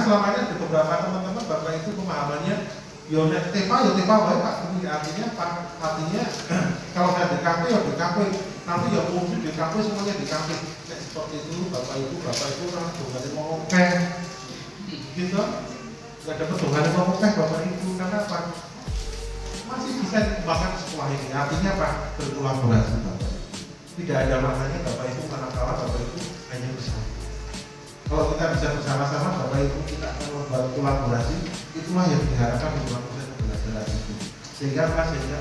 selama ini ada beberapa teman-teman Bapak itu pemahamannya yonek tepa baik Pak. Ini artinya Pak, artinya kalau saya DKP ya DKP, nanti ya umum DKP semuanya DKP. Seperti itu Bapak Ibu langsung nggak ada ngomong gitu. Nggak ada pedoman ngomong Bapak Ibu, karena apa? Masih bisa dikembangkan sekolah ini. Artinya apa? Berkolaborasi Bapak Ibu. Tidak ada maknanya Bapak Ibu manakala Bapak Ibu hanya bersama. Kalau kita bisa bersama-sama Bapak Ibu kita akan membuat kolaborasi, itulah yang diharapkan dalam proses pembelajaran itu. Sehingga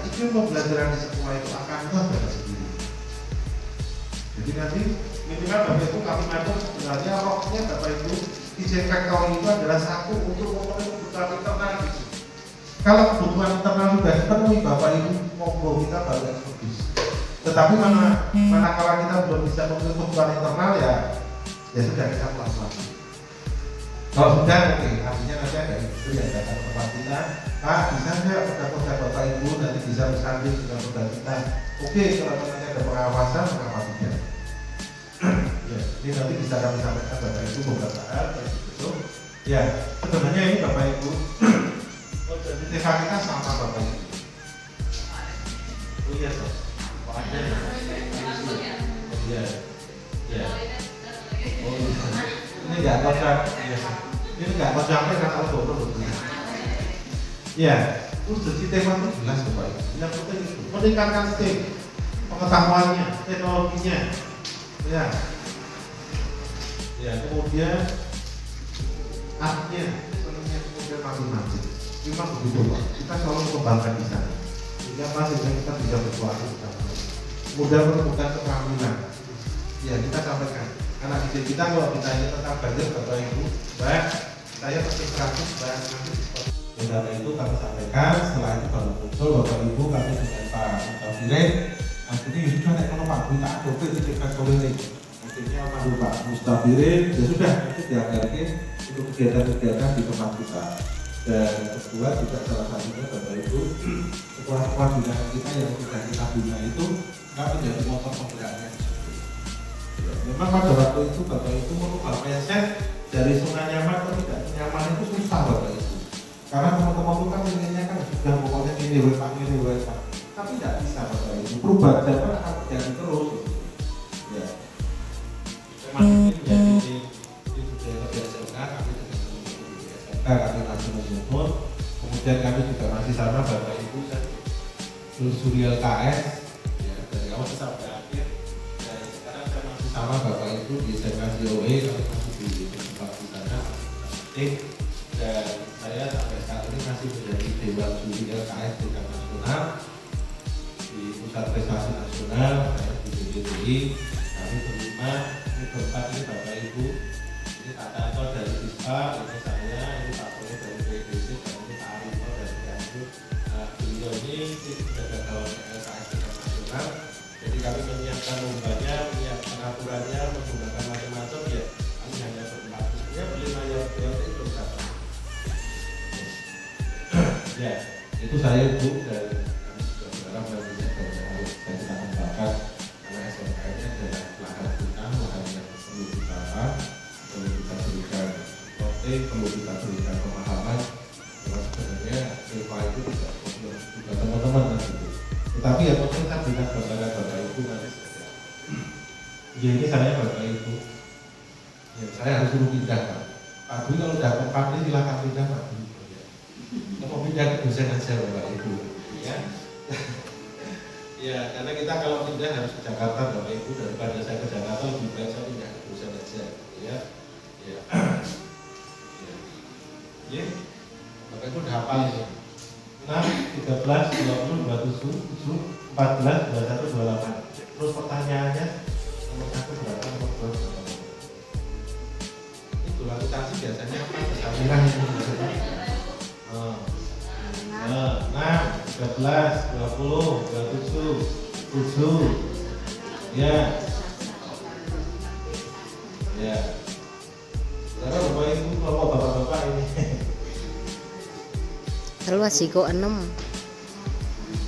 iklim pembelajaran di sekolah itu akan terjaga sendiri. Jadi nanti minimal Bapak Ibu kami mengatur sebenarnya rohnya Bapak Ibu izin rektor itu adalah satu untuk memenuhi kebutuhan internal gitu. Kalau kebutuhan internal sudah dipenuhi Bapak Ibu monggo kita baru ekspedisi. Tetapi manakala kita belum bisa memenuhi kebutuhan internal ya sudah kita pelan-pelan. Kalau sudah oke, artinya nanti ada itu yang datang ke tempat kita. Pak, bisa nggak produk-produk Bapak Ibu nanti bisa bersanding dengan produk kita? Oke, kalau nanti ada pengawasan, mengapa tidak? Ya, ini nanti bisa kami sampaikan Bapak Ibu beberapa hal itu. Ya, sebenarnya ini Bapak Ibu, TV kita sama Bapak Ibu. Oh iya toh, ada ya. Iya, ya. Oh iya. Ini nggak kocak, ya. Ini nggak kocaknya karena auto ya, terus tema itu jelas Bapak Ibu. Yang penting itu meningkatkan STEM, pengetahuannya, teknologinya, ya. Ya, kemudian artinya, kemudian matematik. Memang begitu Pak. Kita selalu mengembangkan di sana. Sehingga masihnya kita bisa bersuara. Kemudian menemukan keterampilan. Ya, kita sampaikan. Karena ide kita kalau ditanya tentang budget Bapak Ibu, baik, saya pasti 100 baik nanti. Karena itu kami sampaikan. Setelah itu baru muncul Bapak Ibu kami dengan Pak Mustafirin. Akhirnya ya sudah naik kalau Pak Bita Adopet di dekat Solirik. Akhirnya Pak Mustafirin ya sudah nanti dianggarkan untuk kegiatan-kegiatan di tempat kita. Dan kedua juga salah satunya Bapak Ibu sekolah-sekolah binaan kita yang sudah kita bina itu nggak menjadi motor penggeraknya. Memang pada waktu itu Bapak Ibu merubah mindset dari zona nyaman ke tidak nyaman itu susah Bapak Ibu. Karena teman-teman itu kan inginnya kan sudah pokoknya ini Pak. Tapi tidak bisa Bapak Ibu. Perubahan zaman akan terjadi terus. Ya. Memang ini menjadi budaya kebiasaan kami dengan kami masih menyebut. Kemudian kami juga masih sama Bapak Ibu Suriel KS ya, dari awal sampai akhir. Dan sekarang saya masih sama Bapak Ibu di SMKCOE, kami masih di tempat di sana dan saya sampai saat ini masih menjadi Dewan Juri LKS tingkat nasional di Pusat Prestasi Nasional, saya di BPDI. Kami berlima, ini berempat ini Bapak Ibu, ini Pak Tato dari SISPA, ini saya, ini Pak Poli dari PDC, dan ini Pak Arifo dari PANU. Beliau ini sebagai kawan LKS tingkat nasional. Jadi kami menyiapkan lombanya, menyiapkan aturannya, menggunakan macam-macam ya. Kami hanya berempat. Ya berlima yang itu belum dapat. Ya, itu saya Bu dan kami juga berharap nantinya harus kita kembangkan karena SMK ini adalah lahan kita, lahan yang perlu kita perlu kita berikan konten, perlu kita berikan pemahaman. Karena sebenarnya SMK itu juga teman-teman nanti. Tetapi ya penting saya berikan gambaran Bapak Ibu nanti saja. Ya ini saya Bapak Ibu. Ya, saya harus suruh pindah Pak. Pak Dwi kalau udah kompak ini silakan pindah Pak Dwi. Mau pindah ke dosen aja Bapak Ibu. Ya. Ya, karena kita kalau pindah harus ke Jakarta Bapak Ibu, daripada saya ke Jakarta lebih baik saya pindah ke dosen aja. Ya. Ya. Ya. Bapak Ibu udah hafal ini. 6, 13, 20, 27, 7, 14, 21, 28. Terus pertanyaannya nomor 1 berapa, nomor 2 berapa? Ini dua akuntansi biasanya apa? Kesamiran ini biasanya 6, 13, 20, 27, 7. Ya. Ya. Sekarang Bapak Ibu kelompok bapak-bapak ini. Luas sih kok 6.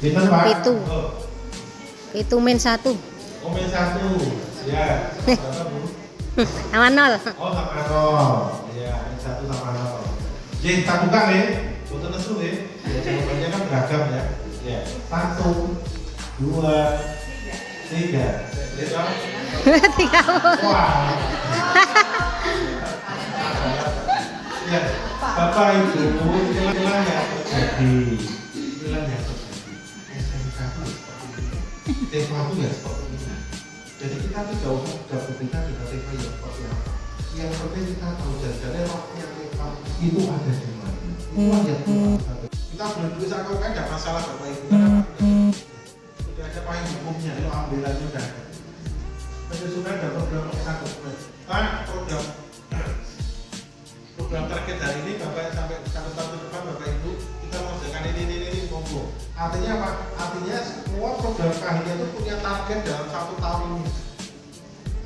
Pinten Pak? Itu min 1. Oh min 1. Ya. Berapa Bu? Sama 0. Oh sama 0. Ya, yang satu sama nol. Jadi kita buka nih, foto nesu nih. Ya, jawabannya kan beragam ya. Ya, 1, 2, 3. Lihat. Tiga. Wah. Ya, Bapak Ibu, inilah yang terjadi. Inilah yang terjadi. SMK itu seperti ini. Tema itu ya seperti ini. Jadi kita tidak usah berpikir dengan tema yang seperti apa. Yang penting kita tahu jalannya rohnya tema itu ada di mana. Itulah yang kita boleh tulis aku kan tidak masalah Bapak Ibu. Sudah ada payung hukumnya, itu ambilannya udah ada. Sudah ada program satu. Program target hari ini Bapak sampai 1 tahun ke depan Bapak Ibu kita mengerjakan ini monggo. Artinya apa? Artinya semua program kahitnya itu punya target dalam 1 tahun ini.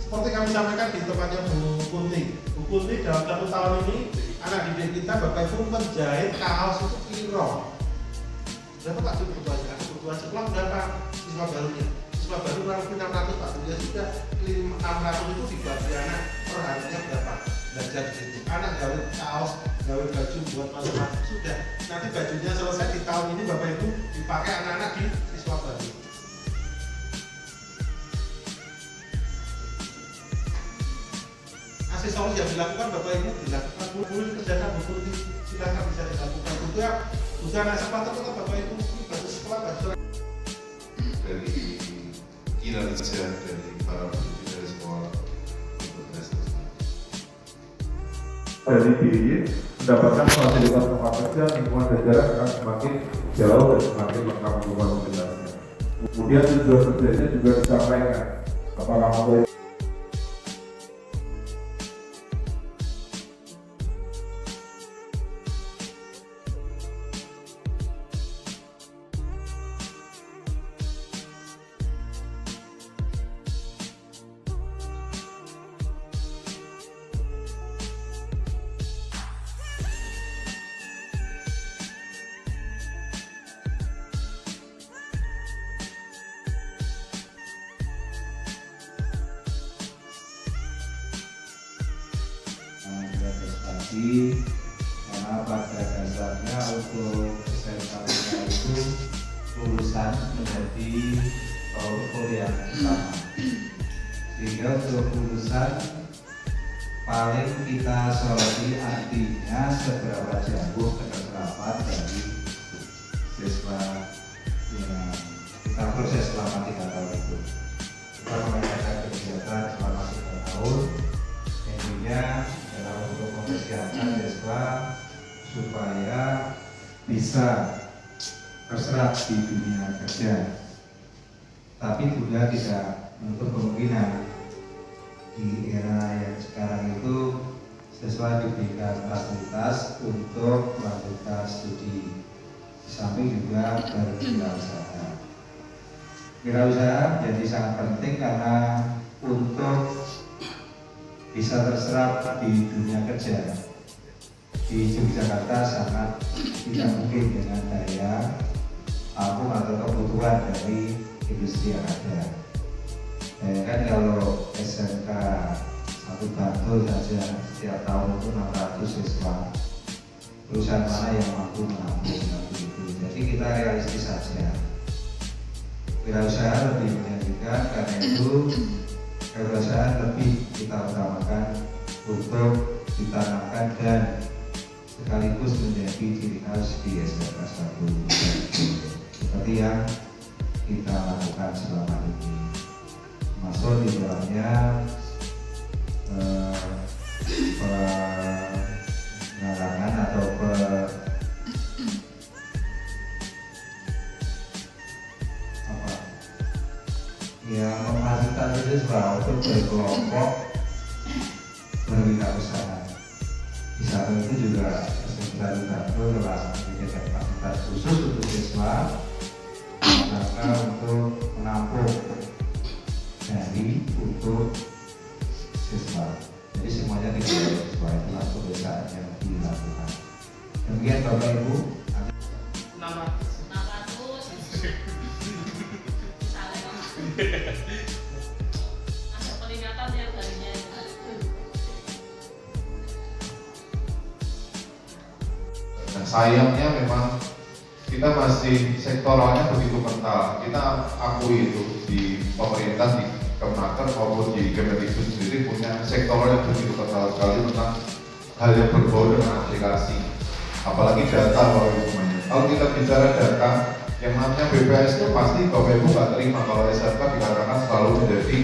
Seperti kami sampaikan di tempatnya Bu Kunti. Bu Kunti dalam 1 tahun ini anak didik kita Bapak Ibu menjahit kaos itu kiro. Berapa tak cukup banyak? Kebutuhan sekolah berapa siswa barunya? Siswa baru kurang lebih 600 Pak. Ya sudah 600 itu dibagi anak per harinya berapa? Belajar di situ. Anak gawe kaos, gawe baju buat masing-masing sudah. Nanti bajunya selesai di tahun ini Bapak Ibu dipakai anak-anak di siswa baru. Aksesoris yang dilakukan Bapak Ibu dilakukan boleh dikerjakan buku silakan bisa dilakukan. Juga anak sepatu tetap Bapak Ibu baju sekolah baju dari kinerja dari para pendidik dari sekolah untuk prestasi. Dari diri mendapatkan fasilitas tempat kerja, lingkungan jajaran akan semakin jauh dan semakin lengkap untuk fasilitasnya. Kemudian tujuan kerjanya juga disampaikan apakah mulai karena pada dasarnya untuk SMK itu lulusan menjadi ukur yang utama, sehingga untuk lulusan paling kita soroti artinya seberapa jauh keterserapan dari siswa yang kita proses selama 3 tahun itu. Kita mengadakan kegiatan selama 3 tahun, intinya untuk mempersiapkan siswa supaya bisa terserap di dunia kerja, tapi juga tidak menutup kemungkinan di era yang sekarang itu siswa diberikan fasilitas untuk melanjutkan studi, di samping juga berwirausaha. Wirausaha jadi sangat penting karena untuk bisa terserap di dunia kerja di Yogyakarta sangat tidak mungkin dengan daya tampung atau kebutuhan dari industri yang ada. Kan kalau SMK 1 Bantul saja setiap tahun itu 600 siswa, perusahaan mana yang mampu menampung itu? Jadi kita realistis saja. Wirausaha lebih menjanjikan, karena itu kewirausahaan lebih kita utamakan untuk ditanamkan dan sekaligus menjadi ciri khas di SMK 1 seperti yang kita lakukan selama ini, masuk di dalamnya pengarangan atau memfasilitasi siswa untuk berkelompok berwirausaha. Di samping itu juga SMK telah menyediakan fasilitas khusus untuk siswa maka untuk menampung dari untuk siswa. Jadi semuanya tidak siswa, itulah perusahaan yang dilakukan. Demikian Bapak Ibu. Ada peningkatan yang tadinya sayangnya memang kita masih sektoralnya begitu kental. Kita akui itu di pemerintah, di Kemenaker maupun di Kemendikbud sendiri punya sektoral yang begitu kental sekali tentang hal yang berbau dengan aplikasi, apalagi data Bapak Ibu semuanya. Kalau kita bicara data, yang namanya BPS itu pasti Bapak Ibu nggak terima kalau SMK dikatakan selalu menjadi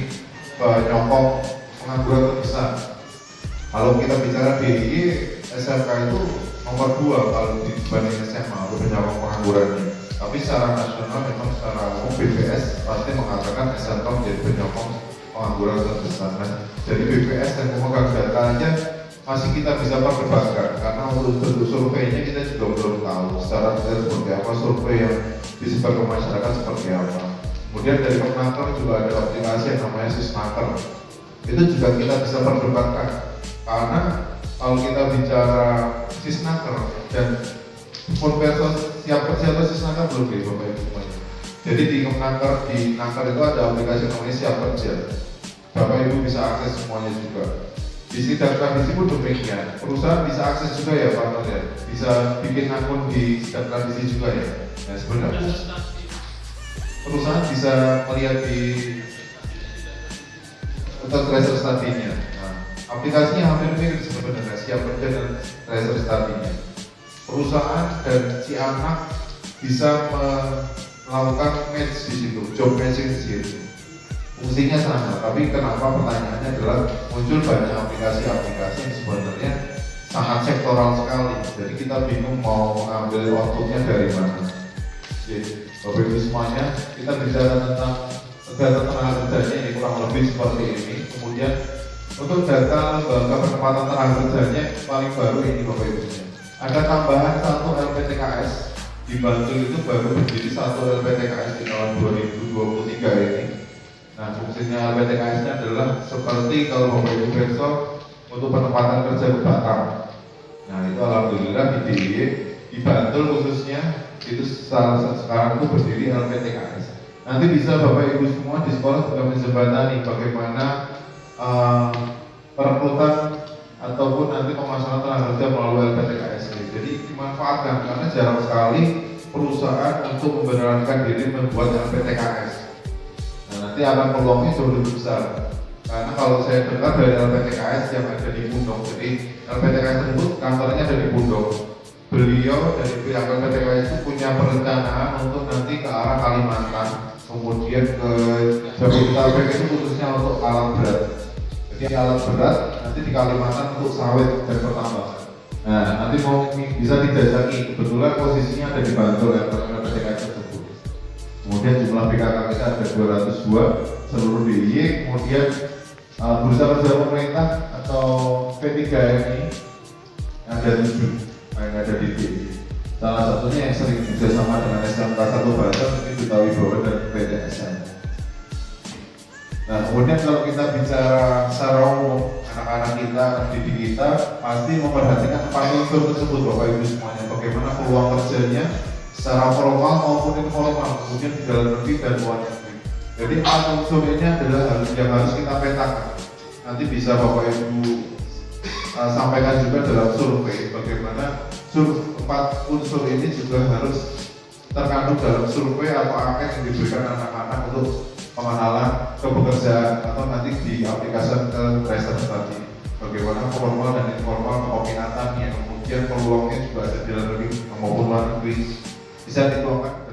penyokong pengangguran terbesar. Kalau kita bicara DIY, SMK itu nomor 2 kalau dibanding SMA untuk penyokong penganggurannya. Tapi secara nasional memang secara umum BPS pasti mengatakan SMK menjadi penyokong pengangguran terbesar. Nah, jadi BPS yang memegang datanya masih kita bisa perdebatkan karena untuk bentuk surveinya kita juga belum tahu secara detail seperti apa survei yang disebar ke masyarakat seperti apa. Kemudian dari Kemenaker juga ada aplikasi yang namanya Sisnaker. Itu juga kita bisa perdebatkan karena kalau kita bicara Sisnaker dan Konverso siapa Sisnaker belum di Bapak Ibu semuanya. Jadi di Kemenaker, di Naker itu ada aplikasi namanya Siap Kerja. Bapak Ibu bisa akses semuanya juga. Di sidang tradisi pun demikian. Perusahaan bisa akses juga ya Pak Nur ya. Bisa bikin akun di sidang tradisi juga ya. Nah sebenarnya perusahaan bisa melihat di tracer study-nya. Nah, aplikasinya hampir mirip sebenarnya Siap Kerja dan tracer study-nya. Perusahaan dan si anak bisa melakukan match di situ, job matching di situ. Fungsinya sama, tapi kenapa pertanyaannya adalah muncul banyak aplikasi-aplikasi yang sebenarnya sangat sektoral sekali. Jadi kita bingung mau mengambil outputnya dari mana. Jadi, Bapak Ibu semuanya, kita bicara tentang data tenaga kerjanya ini kurang lebih seperti ini. Kemudian untuk data lembaga penempatan tenaga kerjanya paling baru ini Bapak Ibu. Ada tambahan 1 LPTKS di Bantul itu baru berdiri 1 LPTKS di tahun 2023 ini. Nah, fungsinya LPTKS-nya adalah seperti kalau Bapak Ibu besok untuk penempatan kerja ke Batam. Nah, itu alhamdulillah di DIY, di Bantul khususnya itu sekarang itu berdiri LPTKS. Nanti bisa Bapak Ibu semua di sekolah juga menjembatani bagaimana perekrutan ataupun nanti pemasaran tenaga kerja melalui LPTKS ini. Jadi dimanfaatkan karena jarang sekali perusahaan untuk membenarkan diri membuat LPTKS. Nanti akan peluangnya jauh lebih besar karena kalau saya dengar dari LPTKS yang ada di Pundong, jadi LPTKS tersebut kantornya ada di Pundong. Beliau dari pihak LPTKS itu punya perencanaan untuk nanti ke arah Kalimantan, kemudian ke Jabodetabek itu khususnya untuk alat berat. Jadi alat berat nanti di Kalimantan untuk sawit dan pertambangan. Nah nanti mau bisa dijajaki, kebetulan posisinya ada di Bantul ya LPTKS tersebut. Kemudian jumlah PKK kita ada 202 seluruh DIY. Kemudian bursa kerja pemerintah atau P3MI ada 7 yang ada di DIY. Salah satunya yang sering bekerjasama dengan SMK 1 Banten mungkin Duta Wibawa dan PTSN. Nah kemudian kalau kita bicara secara umum anak-anak kita, anak didik kita pasti memperhatikan 4 unsur tersebut Bapak Ibu semuanya. Bagaimana peluang kerjanya secara formal maupun informal, kemudian di dalam negeri dan luar negeri. Jadi 4 unsur ini adalah yang harus kita petakan. Nanti bisa Bapak Ibu sampaikan juga dalam survei bagaimana 4 unsur ini juga harus terkandung dalam survei atau angket yang diberikan anak-anak untuk pengenalan kepekerjaan atau nanti diaplikasikan ke tracer tadi. Bagaimana formal dan informal peminatannya, kemudian peluangnya juga ada di dalam negeri maupun luar negeri. Bisa dituangkan